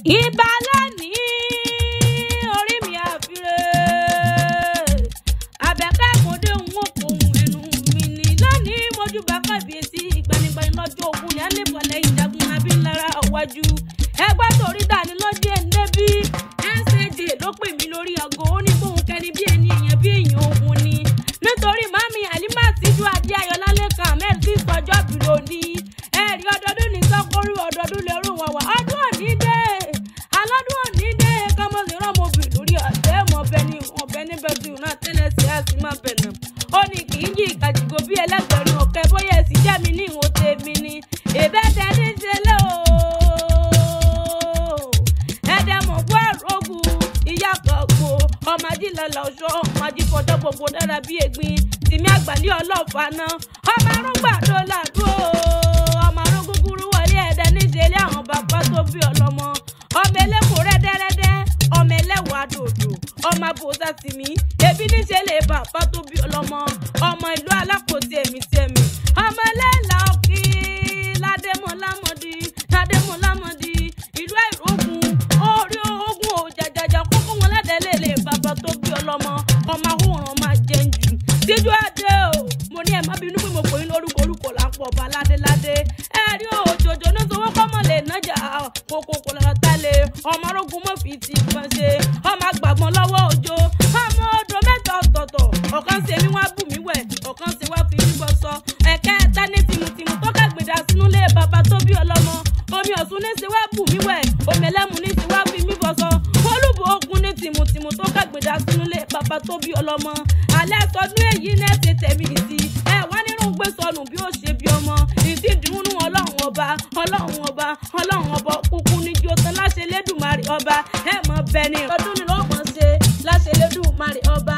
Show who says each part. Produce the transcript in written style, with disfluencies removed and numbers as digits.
Speaker 1: ìbálẹ̀ ní orí mi àfiré àbẹ̀kẹ́kọ̀ọ́dé ń wò kó ẹnu mi ní lónìí mojú bá kábíyèsí ìgbanigbani lọ́jọ́ ogun ní alẹ́bọ̀lẹ̀ ìjagun abílára ọ̀wájú ẹgbẹ́ torí dání lọ́jọ́ ẹ̀ńdẹ́bí SAJ ló pè mí lórí aago ó ní bóun kẹ́ni bí ẹni èèyàn bí èèyàn òun ni nítorí mami Halimat Síjú Adé Ayọ̀lá Lékan Ahmed tí sọjọ́ bí lónìí ẹ̀rí ọdọọdún ní sọ́kórí ọdọọdún lẹ́rù wọn wà ọdún òní dé alọ́dún òní dé kọ́mọ́sí rọ́mọbì lórí ọ̀tẹ́ ọ̀bẹ níbẹ̀ tí òun náà tẹ́lẹ̀ sí àti má bẹ̀nà ó ní kì í yí ìkàjìgò bí ẹlẹ́gbẹ̀rún ọ̀kẹ́ bóyá èsì jẹ́ mi ní ìwọ̀n tèmi ni ìbẹ́tẹ̀ ní ṣẹlẹ̀ o ẹ̀dẹ̀mọ̀ gbọ́ àrògùn ìyá kọ̀ọ̀kọ̀ ọmọ ajílẹ̀lẹ̀ ọ̀ṣọ́ ọmọ ajífọ̀dọ́ gbogbo dára bí egbin tìmí àgbàlẹ̀ ọlọ́ọ̀fà náà ọmọ arúgbàdo làdúró ọmọ arúgbúgbúrú wọlé ẹ̀dẹ̀ níṣẹ́lẹ̀ àwọn bàbá tó bí ọlọ́mọ ọmọ ẹlẹ́kọ̀ọ́ rẹ́dẹ́rẹ́dẹ́ ọmọ ẹlẹ́wàá dòdò ọmọ abòsà tìmí ebi níṣẹ́lẹ̀ bàbá tó bí ọlọ́mọ ọmọ ìlú alákòóso ẹ̀mí tẹ̀mí ọmọ ẹlẹ́là ọ̀kí ládẹ́mọ̀lámọ̀dí ìlú àìrógùn orí ogun òjàjàjà kókó wọn ládẹ́lẹ́lẹ̀ bàbá tó bí ọlọ́mọ ọmọ ahóhùn máa jẹ́ ń jù Síjú Adé o mo ní ẹ má bínú pé mo pè é lórúkọ lápò ọba ládéládé ẹ rí òjòjò ní sọwọ́ kọ́mọ̀ lè nájà kókó kò lọ́rọ̀ tálẹ̀ ọmọ arógun mọ̀ fi ti gbọ́n ṣe ọmọ àgbàgbọ́n lọ́wọ́ òjò ọmọ odò mẹ́ta ọ̀tọ̀ọ̀tọ̀ ọ̀kan ṣe mi wá bù mí wẹ̀ ọ̀kan ṣe wá fi mí bọ́ sọ ẹ̀kẹ́ ẹ̀ta ní tìmùtìmù tó kàgbèdà sínú lé bàbá tó bí ọlọ́mọ omi ọ̀sùn ní ṣe wá bù mí wẹ̀ omi ẹlẹ́mu ní ṣe wá fi mí bọ́ sọ olúbo ogun ní tìmùtìmù tó kàgbèdà sínú lé bàbá tó bí ọlọ́mọ alẹ́ sọdún èyí ní ẹ̀sẹ̀ tẹ̀mí ìsì ẹ wá nínú gbé sọnù bí ó ṣe bí ọmọ ìdí dùnú ọlọ́run ọba kúkú ní ju ọtán láṣẹ Elédùmarè ọba ẹ mọ bẹni ọdún ni lọ́gbọ̀n ṣe láṣẹ Elédùmarè ọba